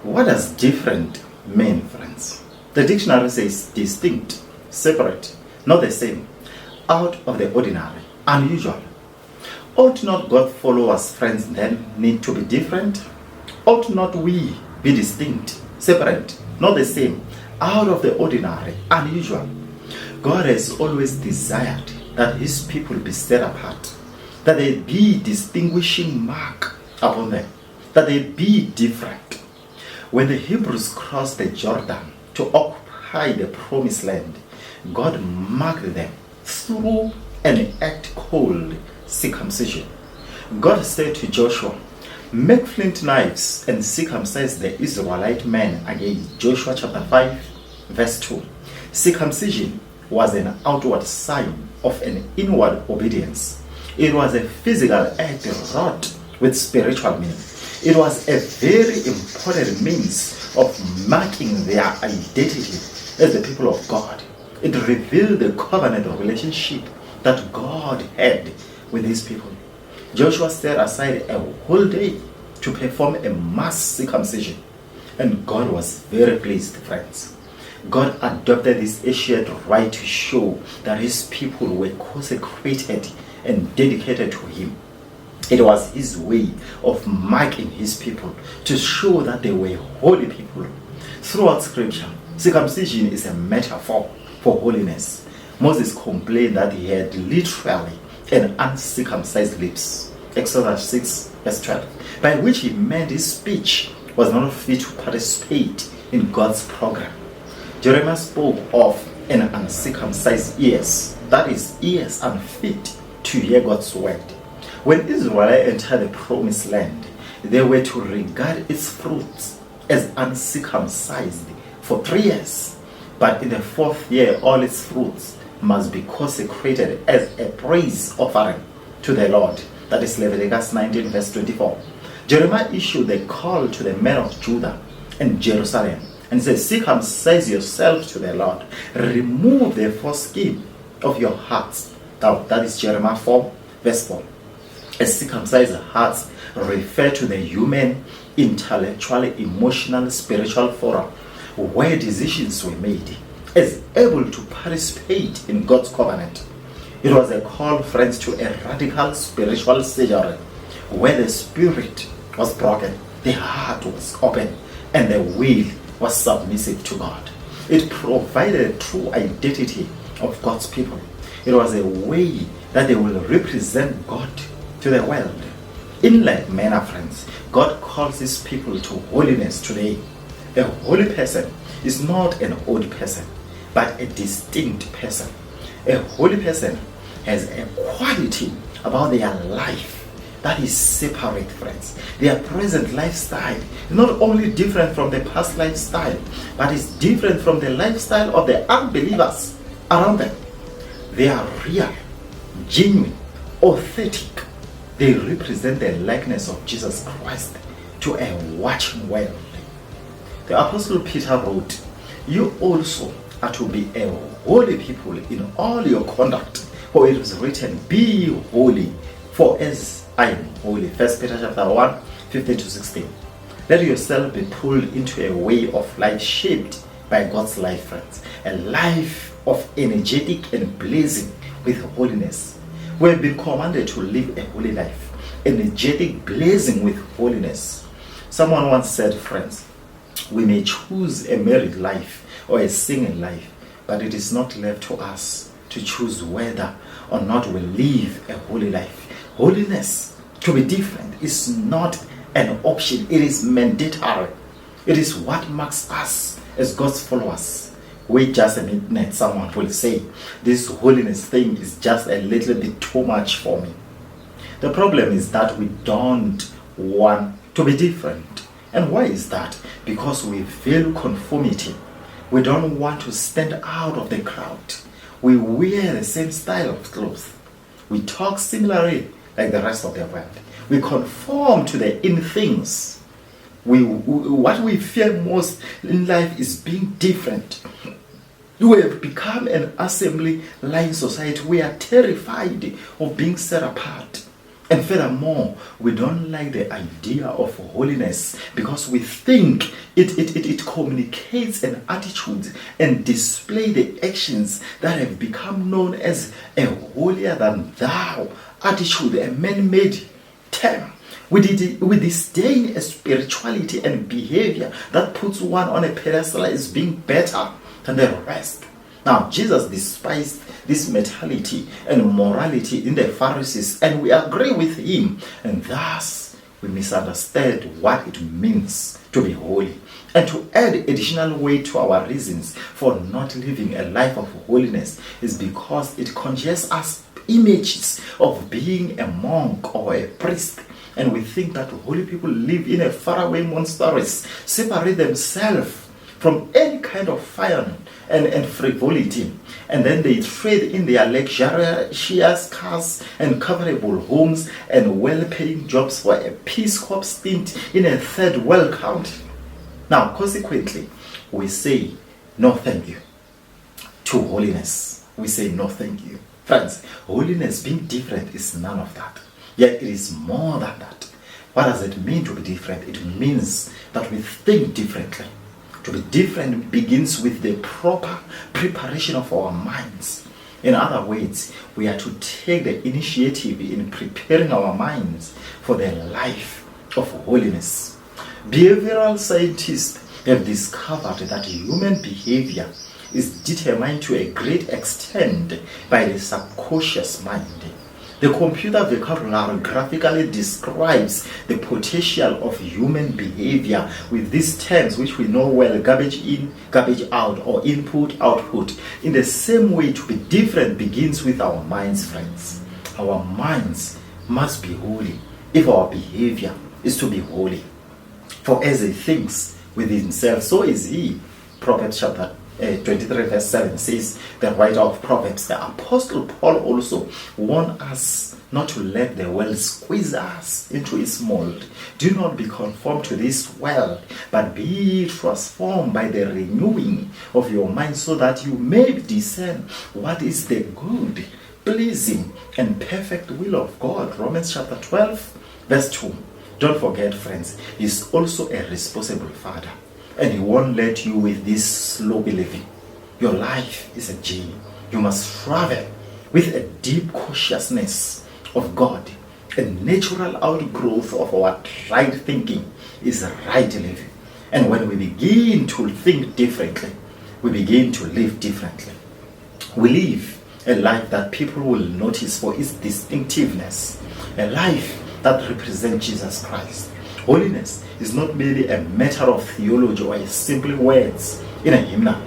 What does different mean, friends? The dictionary says distinct, separate, not the same, out of the ordinary, unusual. Ought not God followers, friends, then need to be different? Ought not we be distinct, separate, not the same, out of the ordinary, unusual? God has always desired that his people be set apart, that they be distinguishing mark upon them, that they be different. When the Hebrews crossed the Jordan to occupy the promised land, God marked them through an act called circumcision. God said to Joshua, "Make flint knives and circumcise the Israelite men again." Joshua chapter 5 verse 2. Circumcision was an outward sign of an inward obedience. It was a physical act wrought with spiritual meaning. It was a very important means of marking their identity as the people of God. It revealed the covenant relationship that God had with his people. Joshua set aside a whole day to perform a mass circumcision, and God was very pleased, friends. God adopted this ancient rite to show that his people were consecrated and dedicated to him. It was his way of marking his people to show that they were holy people. Throughout scripture, circumcision is a metaphor for holiness. Moses complained that he had literally an uncircumcised lips. Exodus 6 verse 12, by which he meant his speech was not fit to participate in God's program. Jeremiah spoke of an uncircumcised ears, that is, ears unfit to hear God's word. When Israel entered the promised land, they were to regard its fruits as uncircumcised for 3 years. But in the 4th year, all its fruits must be consecrated as a praise offering to the Lord. That is Leviticus 19 verse 24. Jeremiah issued a call to the men of Judah and Jerusalem and said, "Circumcise yourselves to the Lord. Remove the foreskin of your hearts." Now, that is Jeremiah 4 verse 4. A circumcised heart refer to the human, intellectual, emotional, spiritual forum where decisions were made, as able to participate in God's covenant. It was a call, friends, to a radical spiritual surgery where the spirit was broken, the heart was open, and the will was submissive to God. It provided a true identity of God's people. It was a way that they will represent God to the world. In like manner, friends, God calls his people to holiness today. A holy person is not an old person, but a distinct person. A holy person has a quality about their life that is separate, friends. Their present lifestyle is not only different from the past lifestyle, but is different from the lifestyle of the unbelievers around them. They are real, genuine, authentic. They represent the likeness of Jesus Christ to a watching world. The Apostle Peter wrote, "You also are to be a holy people in all your conduct, for it is written, 'Be holy, for as I am holy.'" 1 Peter chapter 1, 15 to 16. Let yourself be pulled into a way of life shaped by God's life, friends. A life of energetic and blazing with holiness. We have been commanded to live a holy life, energetic, blazing with holiness. Someone once said, friends, we may choose a married life or a single life, but it is not left to us to choose whether or not we live a holy life. Holiness, to be different, is not an option, it is mandatory. It is what marks us as God's followers. Wait just a minute, someone will say, this holiness thing is just a little bit too much for me. The problem is that we don't want to be different. And why is that? Because we feel conformity. We don't want to stand out of the crowd. We wear the same style of clothes. We talk similarly like the rest of the world. We conform to the in things. What we fear most in life is being different. We have become an assembly line society. We are terrified of being set apart. And furthermore, we don't like the idea of holiness because we think it communicates an attitude and display the actions that have become known as a holier than thou attitude, a man-made term. We disdain a spirituality and behavior that puts one on a pedestal as being better than the rest. Now, Jesus despised this mentality and morality in the Pharisees, and we agree with him, and thus we misunderstand what it means to be holy. And to add additional weight to our reasons for not living a life of holiness is because it conjures us images of being a monk or a priest, and we think that holy people live in a faraway monasteries, separate themselves from any kind of fire and frivolity, and then they trade in their luxurious cars and comfortable homes and well-paying jobs for a Peace Corps stint in a third world country. Now, consequently, we say no thank you to holiness. We say no thank you. Friends, holiness being different is none of that. Yet it is more than that. What does it mean to be different? It means that we think differently. To be different begins with the proper preparation of our minds. In other words, we are to take the initiative in preparing our minds for the life of holiness. Behavioral scientists have discovered that human behavior is determined to a great extent by the subconscious mind. The computer vocabulary graphically describes the potential of human behavior with these terms which we know well: garbage in, garbage out, or input, output. In the same way, to be different begins with our minds, friends. Our minds must be holy if our behavior is to be holy. For as he thinks within himself, so is he. Proverbs chapter 23 verse 7 says, the writer of Proverbs, the Apostle Paul also warned us not to let the world squeeze us into its mold. Do not be conformed to this world, but be transformed by the renewing of your mind, so that you may discern what is the good, pleasing, and perfect will of God. Romans chapter 12 verse 2. Don't forget, friends, he's also a responsible father, and he won't let you with this sloppy living. Your life is a journey. You must travel with a deep consciousness of God. A natural outgrowth of our right thinking is right living. And when we begin to think differently, we begin to live differently. We live a life that people will notice for its distinctiveness, a life that represents Jesus Christ. Holiness is not merely a matter of theology or simply words in a hymnal.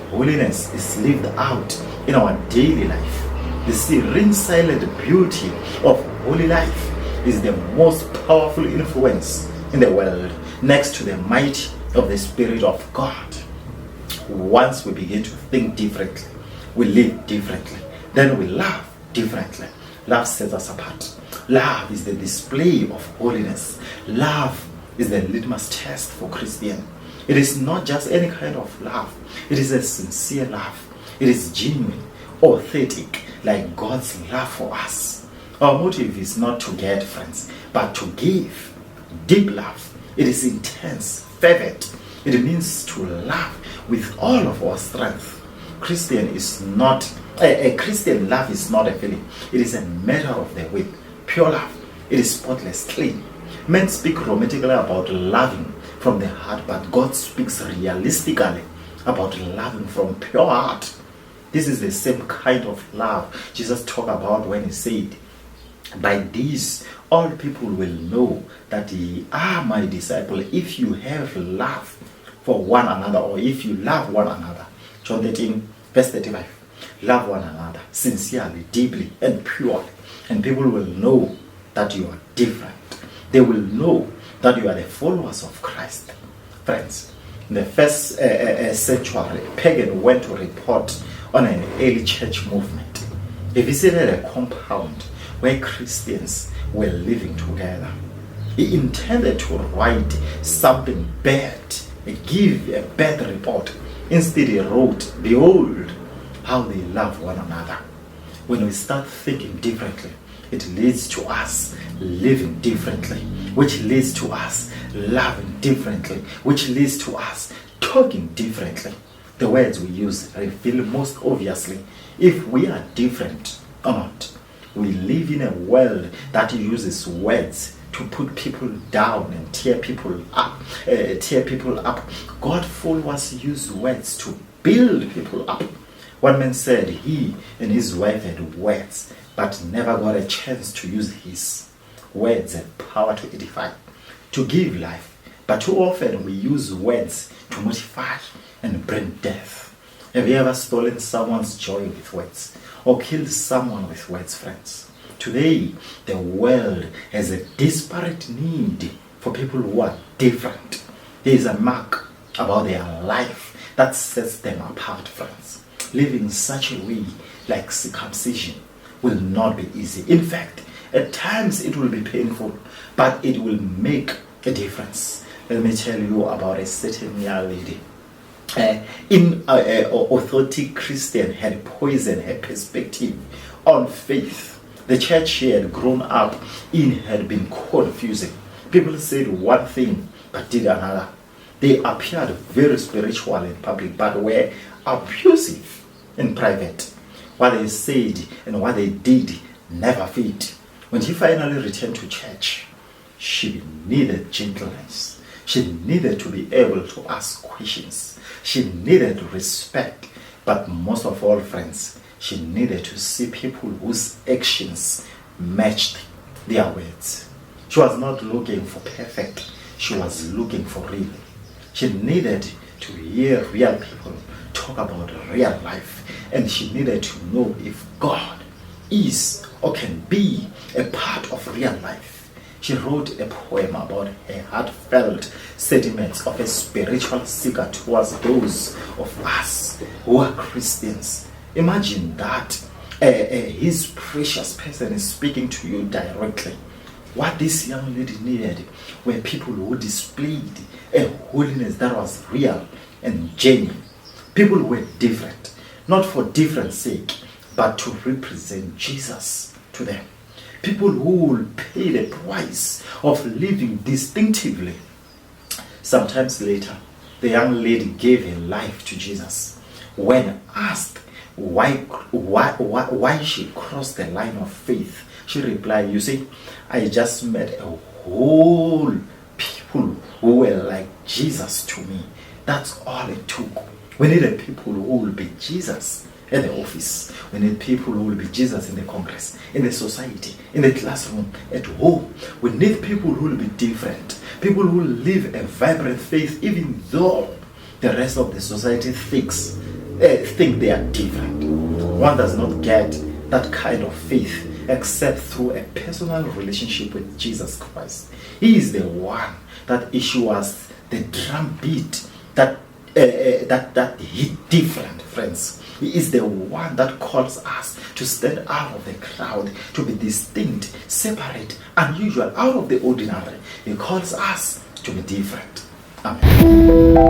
Holiness is lived out in our daily life. The serene, silent beauty of holy life is the most powerful influence in the world, next to the might of the Spirit of God. Once we begin to think differently, we live differently, then we love differently. Love sets us apart. Love is the display of holiness. Love is the litmus test for Christian. It is not just any kind of love. It is a sincere love. It is genuine, authentic, like God's love for us. Our motive is not to get, friends, but to give. Deep love. It is intense, fervent. It means to love with all of our strength. Christian love is not a feeling. It is a matter of the will. Pure love. It is spotless, clean. Men speak romantically about loving from the heart, but God speaks realistically about loving from pure heart. This is the same kind of love Jesus talked about when he said, by this all people will know that ye are my disciple if you have love for one another, or if you love one another. John 13 verse 35. Love one another sincerely, deeply, and purely, and people will know that you are different. They will know that you are the followers of Christ. Friends, in the first century, pagan went to report on an early church movement. He visited a compound where Christians were living together. He intended to write something bad, give a bad report. Instead, he wrote, behold, how they love one another. When we start thinking differently, it leads to us living differently, which leads to us loving differently, which leads to us talking differently. The words we use reveal most obviously if we are different or not. We live in a world that uses words to put people down and tear people up. God followers use words to build people up. One man said he and his wife had words, but never got a chance to use his. Words have power to edify, to give life, but too often we use words to mortify and bring death. Have you ever stolen someone's joy with words, or killed someone with words, friends? Today, the world has a desperate need for people who are different. There is a mark about their life that sets them apart, friends. Living such a way, like circumcision, will not be easy. In fact, at times it will be painful, but it will make a difference. Let me tell you about a certain young lady. Authentic Christian had poisoned her perspective on faith. The church she had grown up in had been confusing. People said one thing but did another. They appeared very spiritual in public but were abusive in private. What they said and what they did never fit. When she finally returned to church, she needed gentleness. She needed to be able to ask questions. She needed respect. But most of all, friends, she needed to see people whose actions matched their words. She was not looking for perfect. She was looking for real. She needed to hear real people talk about real life. And she needed to know if God is or can be a part of real life. She wrote a poem about her heartfelt sentiments of a spiritual seeker towards those of us who are Christians. Imagine that his precious person is speaking to you directly. What this young lady needed were people who displayed a holiness that was real and genuine. People who were different, not for different sake, but to represent Jesus to them. People who will pay the price of living distinctively. Sometimes later, the young lady gave her life to Jesus. When asked why she crossed the line of faith, she replied, "You see, I just met a whole people who were like Jesus to me. That's all it took. We needed people who will be Jesus at the office. We need people who will be Jesus in the Congress, in the society, in the classroom, at home. We need people who will be different. People who will live a vibrant faith even though the rest of the society think they are different." One does not get that kind of faith except through a personal relationship with Jesus Christ. He is the one that issues the drum beat that hit different, friends. He is the one that calls us to stand out of the crowd, to be distinct, separate, unusual, out of the ordinary. He calls us to be different. Amen.